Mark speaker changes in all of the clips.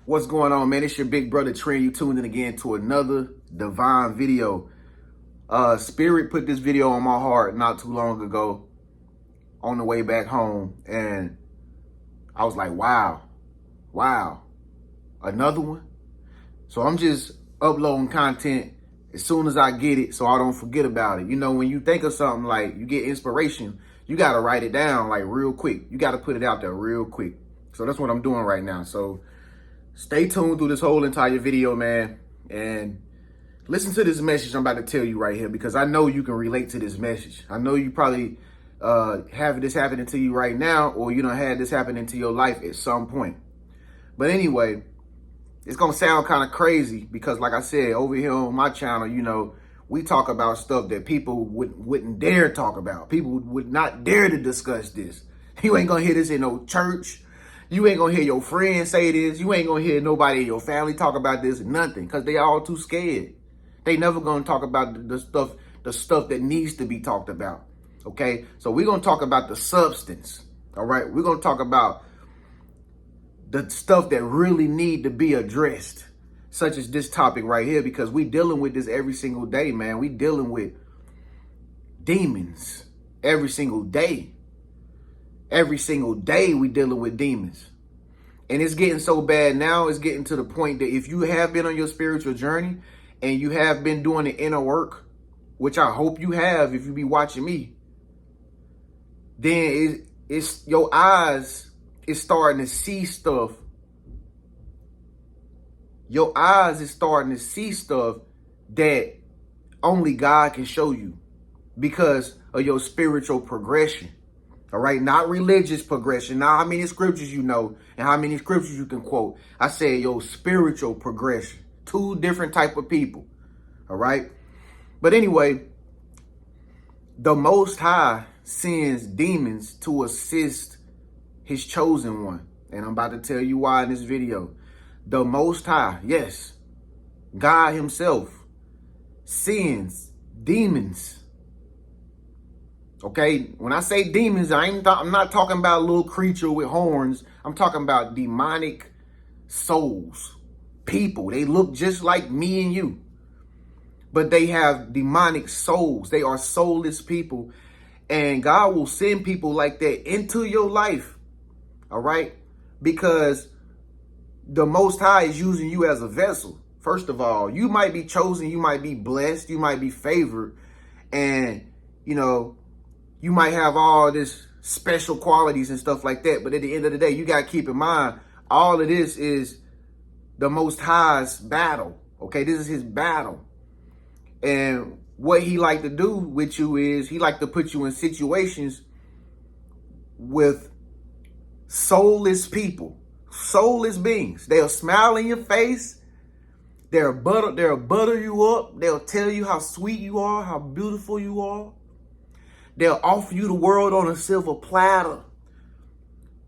Speaker 1: What's going on, man? It's your big brother Tren. You tuned in again to another divine video. Spirit put this video on my heart not too long ago on the way back home. And I was like, wow, another one? So I'm just uploading content as soon as I get it so I don't forget about it. You know, when you think of something, like you get inspiration, you got to write it down like real quick. You got to put it out there real quick. So that's what I'm doing right now. So stay tuned through this whole entire video, man, and listen to this message I'm about to tell you right here, because I know you can relate to this message. I know you probably have this happening to you right now, or you done had this happening to your life at some point. But anyway, it's going to sound kind of crazy because, like I said, over here on my channel, you know, we talk about stuff that people wouldn't dare talk about. People would not dare to discuss this. You ain't going to hear this in no church. You ain't gonna hear your friends say this. You ain't gonna hear nobody in your family talk about this, nothing, because they all too scared. They never gonna talk about the stuff that needs to be talked about. Okay, so we're gonna talk about the substance. All right, we're gonna talk about the stuff that really need to be addressed, such as this topic right here, because we dealing with this every single day, man. We dealing with demons every single day. Every single day we dealing with demons. And it's getting so bad now, it's getting to the point that if you have been on your spiritual journey and you have been doing the inner work, which I hope you have if you be watching me, then it's your eyes is starting to see stuff. Your eyes is starting to see stuff that only God can show you because of your spiritual progression. All right, not religious progression. Not how many scriptures you know and how many scriptures you can quote. I said your spiritual progression. Two different type of people. All right. But anyway, the Most High sends demons to assist his chosen one. And I'm about to tell you why in this video. The Most High, yes, God himself sends demons. Okay, when I say demons, I'm not talking about a little creature with horns. I'm talking about demonic souls, people. They look just like me and you, but they have demonic souls. They are soulless people, and God will send people like that into your life. All right, because the Most High is using you as a vessel. First of all, you might be chosen, you might be blessed, you might be favored, and you know, you might have all this special qualities and stuff like that. But at the end of the day, you got to keep in mind, all of this is the Most High's battle. Okay, this is his battle. And what he like to do with you is he like to put you in situations with soulless people, soulless beings. They'll smile in your face. They'll butter you up. They'll tell you how sweet you are, how beautiful you are. They'll offer you the world on a silver platter.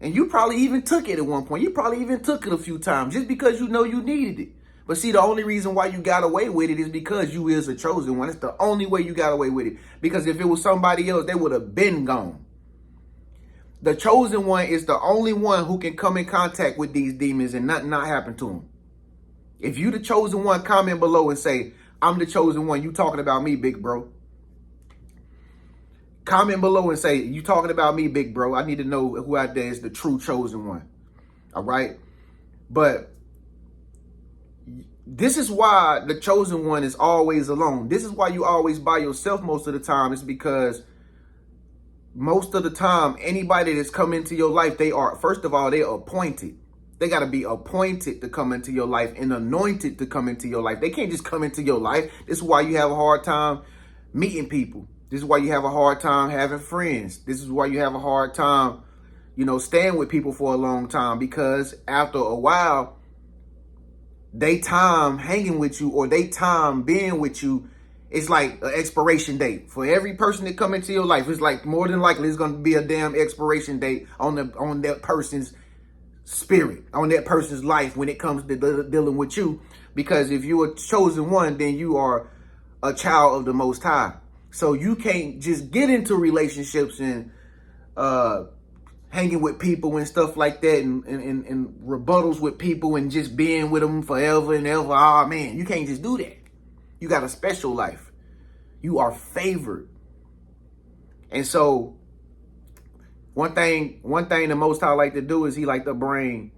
Speaker 1: And you probably even took it at one point. You probably even took it a few times just because you know you needed it. But see, the only reason why you got away with it is because you is a chosen one. It's the only way you got away with it. Because if it was somebody else, they would have been gone. The chosen one is the only one who can come in contact with these demons and nothing not happen to them. If you the chosen one, comment below and say, I'm the chosen one. You talking about me, big bro. Comment below and say, you talking about me, big bro. I need to know who out there is the true chosen one. All right. But this is why the chosen one is always alone. This is why you always by yourself most of the time. It's because most of the time, anybody that's come into your life, they are, first of all, they're appointed. They got to be appointed to come into your life and anointed to come into your life. They can't just come into your life. This is why you have a hard time meeting people. This is why you have a hard time having friends. This is why you have a hard time, you know, staying with people for a long time, because after a while, they time hanging with you or they time being with you, it's like an expiration date. For every person that come into your life, it's like more than likely it's going to be a damn expiration date on that person's spirit, on that person's life when it comes to dealing with you. Because if you're a chosen one, then you are a child of the Most High. So you can't just get into relationships and hanging with people and stuff like that, and rebuttals with people and just being with them forever and ever. Oh man, you can't just do that. You got a special life. You are favored. And so one thing the Most High like to do is he like to bring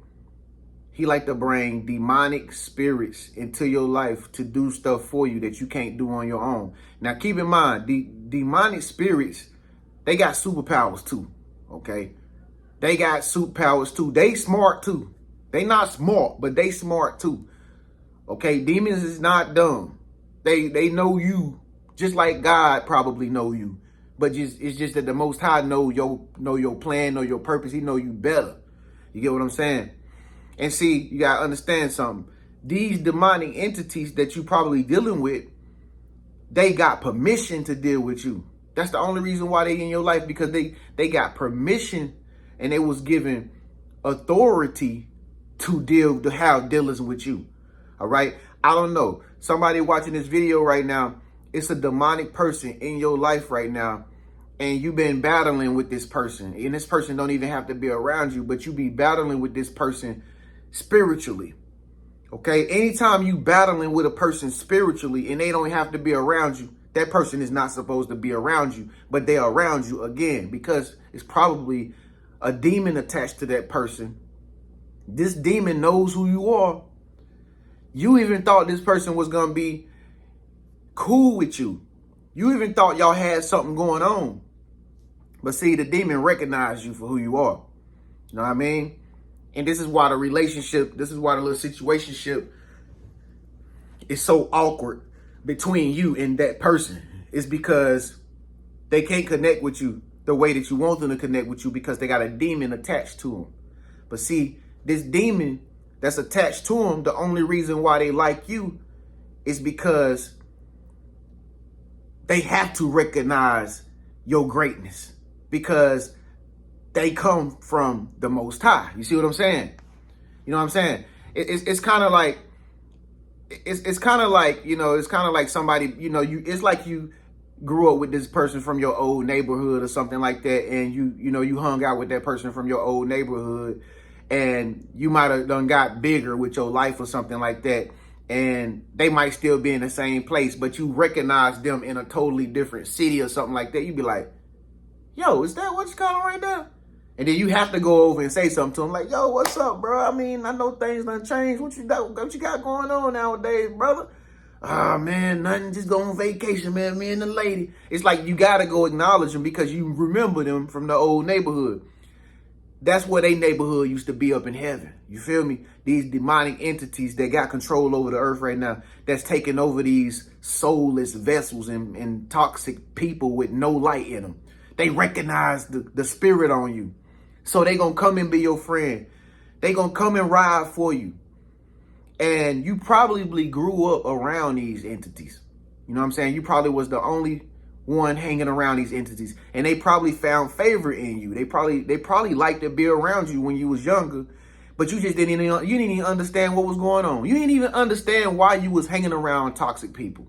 Speaker 1: demonic spirits into your life to do stuff for you that you can't do on your own. Now keep in mind, the demonic spirits, they got superpowers too. Okay. They got superpowers too. They smart too. They not smart, but they smart too. Okay. Demons is not dumb. They know you just like God probably know you. But it's just that the Most High know your plan, know your purpose. He know you better. You get what I'm saying? And see, you got to understand something. These demonic entities that you probably dealing with, they got permission to deal with you. That's the only reason why they in your life, because they got permission and they was given authority to have dealings with you. All right. I don't know. Somebody watching this video right now, it's a demonic person in your life right now. And you've been battling with this person. And this person don't even have to be around you, but you be battling with this person spiritually. Okay. Anytime you battling with a person spiritually and they don't have to be around you, that person is not supposed to be around you, but they're around you again, because it's probably a demon attached to that person. This demon knows who you are. You even thought this person was going to be cool with you. You even thought y'all had something going on. But see, the demon recognized you for who you are. You know what I mean? And this is why the relationship, this is why the little situationship is so awkward between you and that person. It's because they can't connect with you the way that you want them to connect with you, because they got a demon attached to them. But see, this demon that's attached to them, the only reason why they like you is because they have to recognize your greatness, because they come from the Most High. You see what I'm saying? You know what I'm saying? It's kind of like, it's kind of like, you know, it's kind of like somebody, you know, it's like you grew up with this person from your old neighborhood or something like that. And you hung out with that person from your old neighborhood, and you might have done got bigger with your life or something like that. And they might still be in the same place, but you recognize them in a totally different city or something like that. You'd be like, yo, is that what you calling right now? And then you have to go over and say something to them like, yo, what's up, bro? I mean, I know things done changed. What you got going on nowadays, brother? Ah, man, nothing. Just go on vacation, man. Me and the lady. It's like you got to go acknowledge them because you remember them from the old neighborhood. That's where they neighborhood used to be up in heaven. You feel me? These demonic entities that got control over the earth right now, that's taking over these soulless vessels and toxic people with no light in them. They recognize the spirit on you. So they going to come and be your friend. They going to come and ride for you. And you probably grew up around these entities. You know what I'm saying? You probably was the only one hanging around these entities, and they probably found favor in you. They probably liked to be around you when you was younger, but you didn't even understand what was going on. You didn't even understand why you was hanging around toxic people.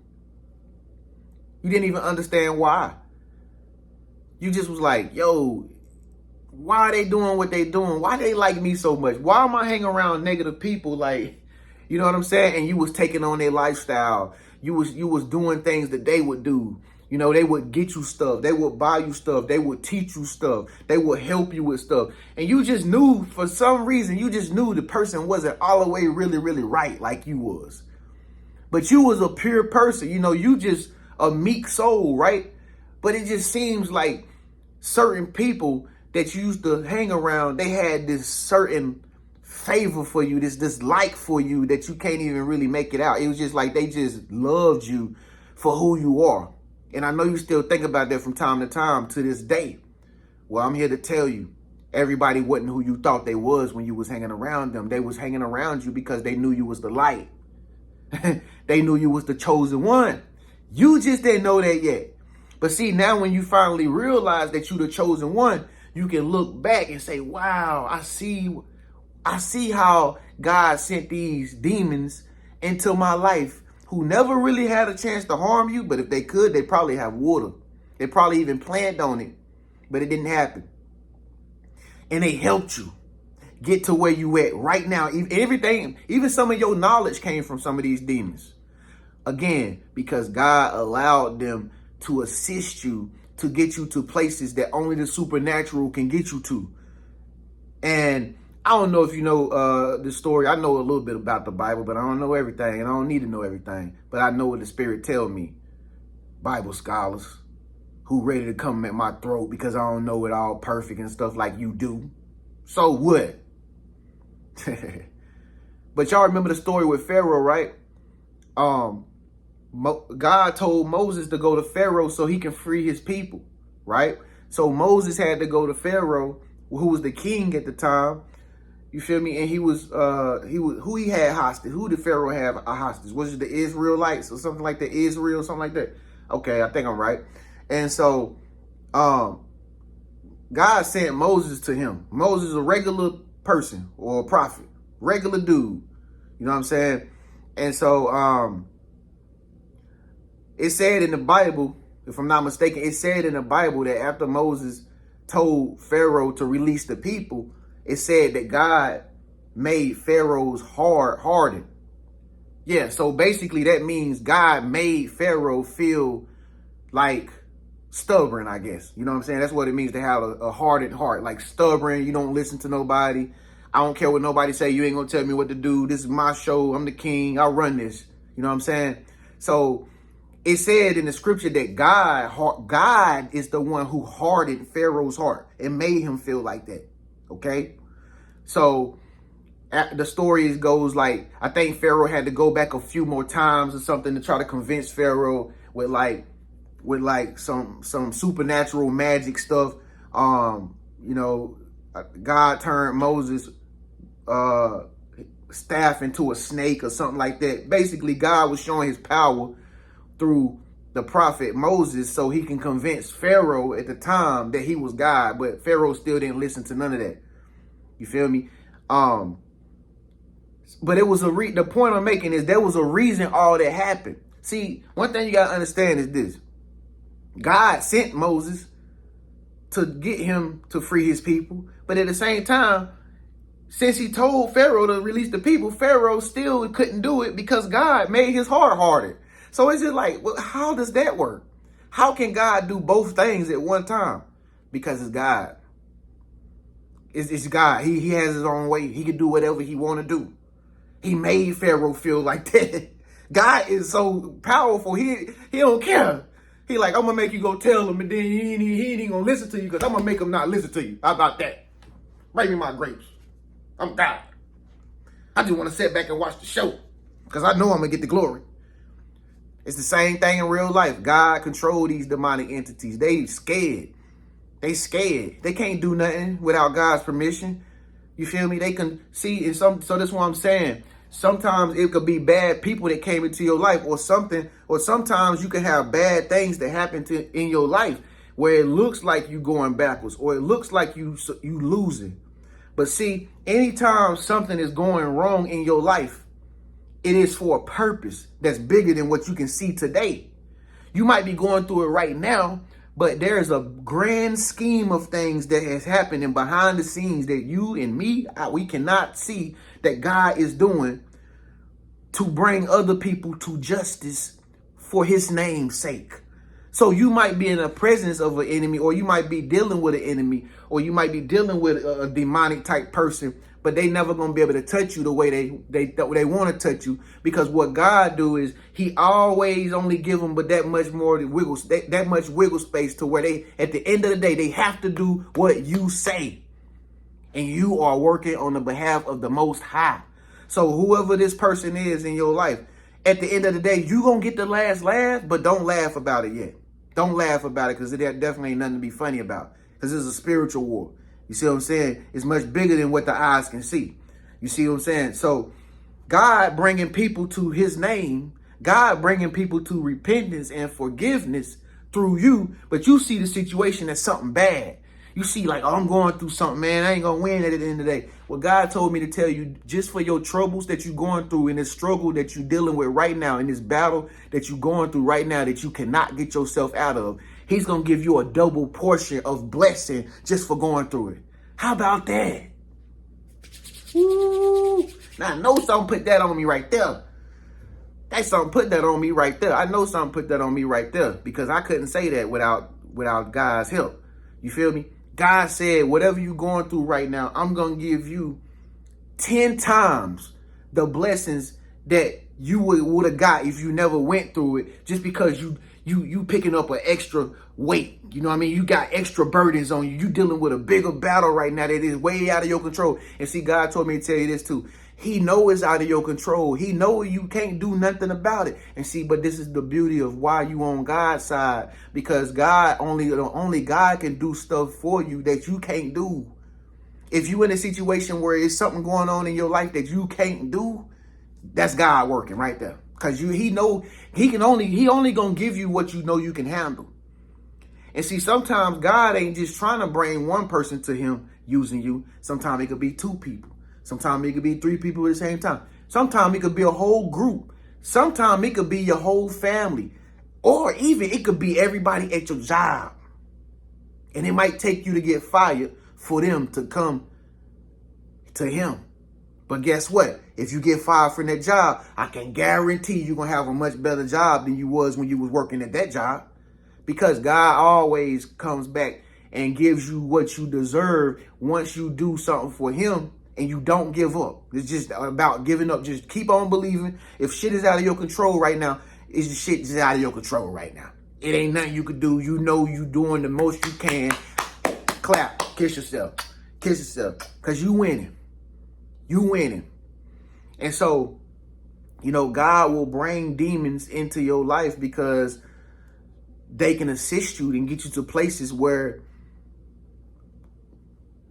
Speaker 1: You didn't even understand why. You just was like, yo, why are they doing what they doing? Why they like me so much? Why am I hanging around negative people? Like, you know what I'm saying? And you was taking on their lifestyle. You was doing things that they would do. You know, they would get you stuff. They would buy you stuff. They would teach you stuff. They would help you with stuff. And you just knew, for some reason, you just knew the person wasn't all the way really, really right like you was. But you was a pure person. You know, you just a meek soul, right? But it just seems like certain people that you used to hang around, they had this certain favor for you, this like for you that you can't even really make it out. It was just like they just loved you for who you are. And I know you still think about that from time to time to this day. Well, I'm here to tell you, everybody wasn't who you thought they was when you was hanging around them. They was hanging around you because they knew you was the light. They knew you was the chosen one. You just didn't know that yet. But see, now when you finally realize that you the chosen one, you can look back and say, wow, I see how God sent these demons into my life who never really had a chance to harm you. But if they could, they probably have water. They probably even planned on it, but it didn't happen. and they helped you get to where you at right now. Everything, even some of your knowledge came from some of these demons. Again, because God allowed them to assist you to get you to places that only the supernatural can get you to. And I don't know if you know the story. I know a little bit about the Bible, but I don't know everything, and I don't need to know everything. But I know what the Spirit tell me. Bible scholars who ready to come at my throat because I don't know it all perfect and stuff like you do. So what? But y'all remember the story with Pharaoh, right? God told Moses to go to Pharaoh so he can free his people, right? So Moses had to go to Pharaoh, who was the king at the time. You feel me? And he was who he had hostage. Who did Pharaoh have a hostage? Was it the Israelites or something like that? Israel, something like that. Okay, I think I'm right. And so God sent Moses to him. Moses is a regular person or a prophet, regular dude. You know what I'm saying? And so it said in the Bible, if I'm not mistaken, it said in the Bible that after Moses told Pharaoh to release the people, it said that God made Pharaoh's heart harden. Yeah, so basically that means God made Pharaoh feel like stubborn, I guess. You know what I'm saying? That's what it means to have a hardened heart, like stubborn. You don't listen to nobody. I don't care what nobody say. You ain't gonna tell me what to do. This is my show. I'm the king. I run this. You know what I'm saying? So it said in the scripture that God is the one who hardened Pharaoh's heart and made him feel like that. Okay? So the story goes like, I think Pharaoh had to go back a few more times or something to try to convince Pharaoh with some supernatural magic stuff. God turned Moses staff into a snake or something like that. Basically, God was showing his power through the prophet Moses so he can convince Pharaoh at the time that he was God, but Pharaoh still didn't listen to none of that. You feel me? But it was the point I'm making is there was a reason all that happened. See, one thing you got to understand is this. God sent Moses to get him to free his people. But at the same time, since he told Pharaoh to release the people, Pharaoh still couldn't do it because God made his heart harder. So it's just like, well, how does that work? How can God do both things at one time? Because it's God. It's God. He has his own way. He can do whatever he want to do. He made Pharaoh feel like that. God is so powerful. He don't care. He like, I'm going to make you go tell him, and then he ain't going to listen to you because I'm going to make him not listen to you. How about that? Bring me my grapes. I'm God. I just want to sit back and watch the show because I know I'm going to get the glory. It's the same thing in real life. God controls these demonic entities. They scared. They scared. They can't do nothing without God's permission. You feel me? They can see, so that's what I'm saying. Sometimes it could be bad people that came into your life or something, or sometimes you can have bad things that happen in your life where it looks like you going backwards or it looks like you losing. But see, anytime something is going wrong in your life, it is for a purpose that's bigger than what you can see today. You might be going through it right now, but there's a grand scheme of things that is happening behind the scenes that you and me, we cannot see, that God is doing to bring other people to justice for his name's sake. So you might be in the presence of an enemy, or you might be dealing with an enemy, or you might be dealing with a demonic type person, but they never going to be able to touch you the way they want to touch you, because what God do is he always only give them but that much more that much wiggle space to where they, at the end of the day, they have to do what you say. And you are working on the behalf of the Most High. So whoever this person is in your life, at the end of the day, you going to get the last laugh, but don't laugh about it yet. Don't laugh about it, because it definitely ain't nothing to be funny about, because it's a spiritual war. You see what I'm saying? It's much bigger than what the eyes can see. You see what I'm saying? So God bringing people to his name, God bringing people to repentance and forgiveness through you, but you see the situation as something bad. You see like, oh, I'm going through something, man. I ain't going to win at the end of the day. Well, God told me to tell you, just for your troubles that you're going through, in this struggle that you're dealing with right now, in this battle that you're going through right now that you cannot get yourself out of, he's going to give you a double portion of blessing just for going through it. How about that? Woo. Now I know something put that on me right there. That's something put that on me right there. I know something put that on me right there because I couldn't say that without God's help. You feel me? God said, whatever you're going through right now, I'm going to give you 10 times the blessings that you would have got if you never went through it, just because you picking up an extra weight. You know what I mean? You got extra burdens on you. You dealing with a bigger battle right now that is way out of your control. And see, God told me to tell you this too. He know it's out of your control. He know you can't do nothing about it. And see, but this is the beauty of why you on God's side, because God only God can do stuff for you that you can't do. If you in a situation where it's something going on in your life that you can't do, that's God working right there. Because he only gonna give you what you know you can handle. And see, sometimes God ain't just trying to bring one person to him using you. Sometimes it could be 2 people. Sometimes it could be 3 people at the same time. Sometimes it could be a whole group. Sometimes it could be your whole family. Or even it could be everybody at your job. And it might take you to get fired for them to come to him. But guess what? If you get fired from that job, I can guarantee you're going to have a much better job than you was when you was working at that job. Because God always comes back and gives you what you deserve once you do something for him and you don't give up. It's just about giving up. Just keep on believing. If shit is out of your control right now, it's just shit is out of your control right now. It ain't nothing you could do. You know you doing the most you can. Clap. Kiss yourself. Kiss yourself. Because you winning. You winning. And so, you know, God will bring demons into your life because they can assist you and get you to places where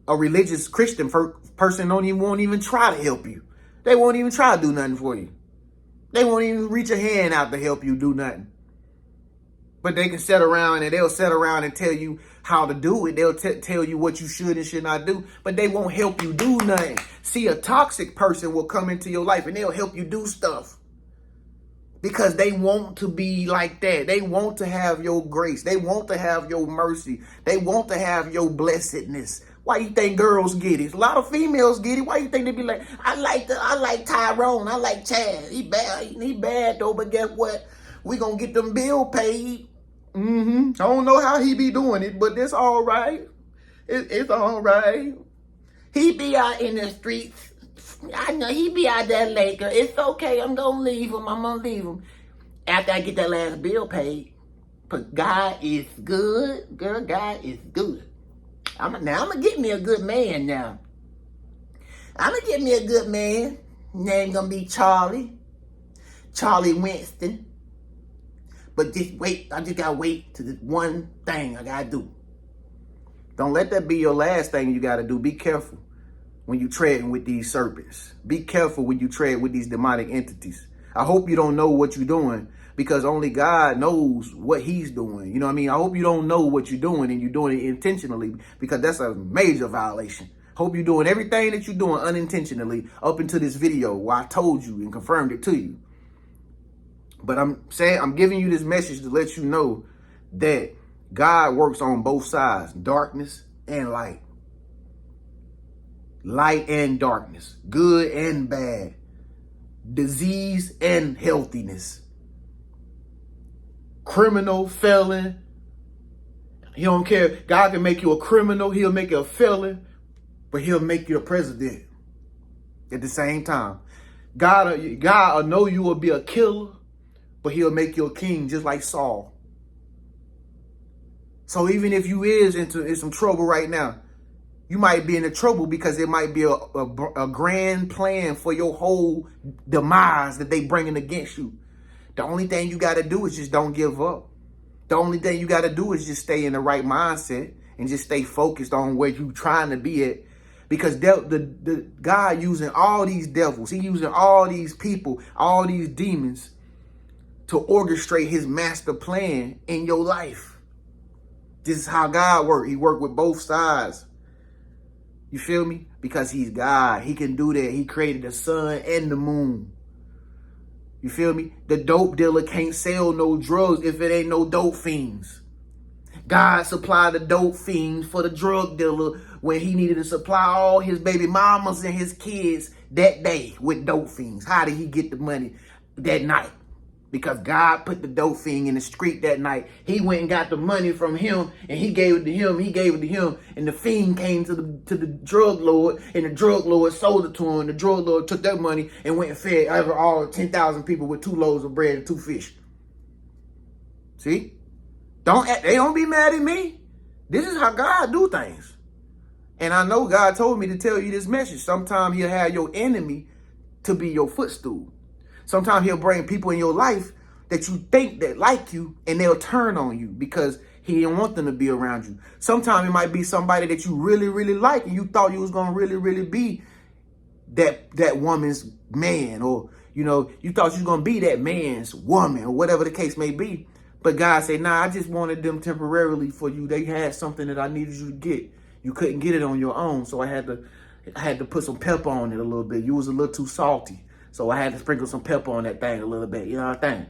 Speaker 1: a religious Christian person won't even try to help you. They won't even try to do nothing for you. They won't even reach a hand out to help you do nothing. But they can they'll sit around and tell you how to do it. They'll tell you what you should and should not do, but they won't help you do nothing. See, a toxic person will come into your life and they'll help you do stuff because they want to be like that. They want to have your grace. They want to have your mercy. They want to have your blessedness. Why you think girls get it? A lot of females get it. Why you think they be like, I like Tyrone. I like Chad. He bad though, but guess what? We gonna get them bill paid. I don't know how he be doing it, but it's all right. It's all right. He be out in the streets. I know he be out there later. It's okay. I'm gonna leave him. After I get that last bill paid. But God is good. Girl, God is good. I'm gonna get me a good man now. I'm gonna get me a good man. Name gonna be Charlie Winston. But just wait, I just gotta wait to the one thing I gotta do. Don't let that be your last thing you gotta do. Be careful when you treading with these serpents. Be careful when you tread with these demonic entities. I hope you don't know what you're doing because only God knows what he's doing. You know what I mean? I hope you don't know what you're doing and you're doing it intentionally because that's a major violation. Hope you're doing everything that you're doing unintentionally up into this video where I told you and confirmed it to you. But I'm giving you this message to let you know that God works on both sides, darkness and light. Light and darkness, good and bad, disease and healthiness, criminal, felon. He don't care. God can make you a criminal. He'll make you a felon, but he'll make you a president at the same time. God will know you will be a killer, but he'll make you a king just like Saul. So even if you is in some trouble right now, you might be in the trouble because it might be a grand plan for your whole demise that they bringing against you. The only thing you got to do is just don't give up. The only thing you got to do is just stay in the right mindset and just stay focused on where you trying to be at. Because the God using all these devils, he using all these people, all these demons to orchestrate his master plan in your life. This is how God works. He worked with both sides. You feel me? Because he's God. He can do that. He created the sun and the moon. You feel me? The dope dealer can't sell no drugs if it ain't no dope fiends. God supplied the dope fiends for the drug dealer, when he needed to supply all his baby mamas and his kids that day with dope fiends? How did he get the money that night? Because God put the dope fiend in the street that night. He went and got the money from him, and he gave it to him. He gave it to him, and the fiend came to the drug lord, and the drug lord sold it to him. The drug lord took that money and went and fed all 10,000 people with 2 loaves of bread and 2 fish. See? They don't be mad at me. This is how God do things. And I know God told me to tell you this message. Sometimes he'll have your enemy to be your footstool. Sometimes he'll bring people in your life that you think that like you, and they'll turn on you because he didn't want them to be around you. Sometimes it might be somebody that you really, really like, and you thought you was going to really, really be that woman's man, or, you thought you was going to be that man's woman, or whatever the case may be. But God said, nah, I just wanted them temporarily for you. They had something that I needed you to get. You couldn't get it on your own, so I had to put some pepper on it a little bit. You was a little too salty. So I had to sprinkle some pepper on that thing a little bit. You know what I'm saying?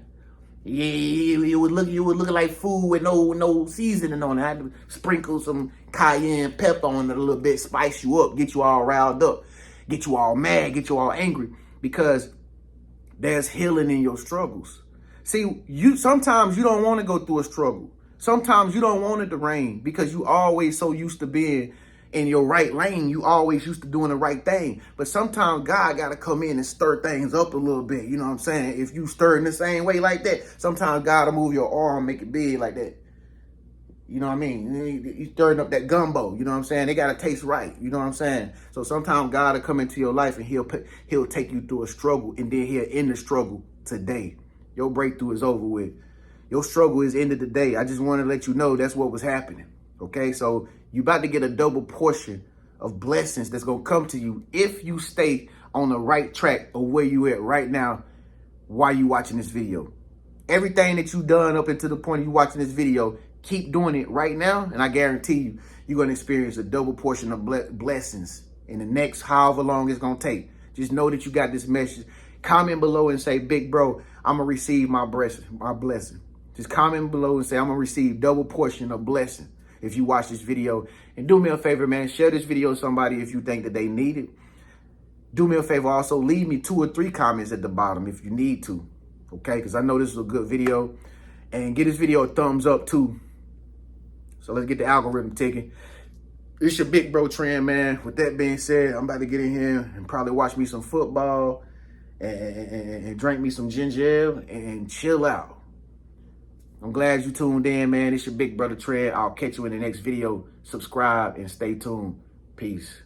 Speaker 1: Yeah, you would look like food with no seasoning on it. I had to sprinkle some cayenne pepper on it a little bit, spice you up, get you all riled up, get you all mad, get you all angry, because there's healing in your struggles. See, sometimes you don't want to go through a struggle. Sometimes you don't want it to rain because you always so used to being in your right lane. You always used to doing the right thing. But sometimes God got to come in and stir things up a little bit. You know what I'm saying? If you stir in the same way like that, sometimes God will move your arm, make it big like that. You know what I mean? You stirring up that gumbo. You know what I'm saying? They got to taste right. You know what I'm saying? So sometimes God will come into your life and he'll take you through a struggle, and then he'll end the struggle today. Your breakthrough is over with. Your struggle is ended today. I just want to let you know that's what was happening. Okay, so you about to get a double portion of blessings that's going to come to you if you stay on the right track of where you at right now while you watching this video. Everything that you done up until the point of you watching this video, keep doing it right now, and I guarantee you, you're going to experience a double portion of blessings in the next however long it's going to take. Just know that you got this message. Comment below and say, big bro, I'm going to receive my blessing. Just comment below and say, I'm going to receive double portion of blessing if you watch this video. And do me a favor, man, share this video with somebody if you think that they need it. Do me a favor, also leave me 2 or 3 comments at the bottom if you need to, okay? Because I know this is a good video. And give this video a thumbs up too. So let's get the algorithm ticking. It's your big bro Tren, man. With that being said, I'm about to get in here and probably watch me some football and drink me some ginger ale and chill out. I'm glad you tuned in, man. It's your big brother Tren. I'll catch you in the next video. Subscribe and stay tuned. Peace.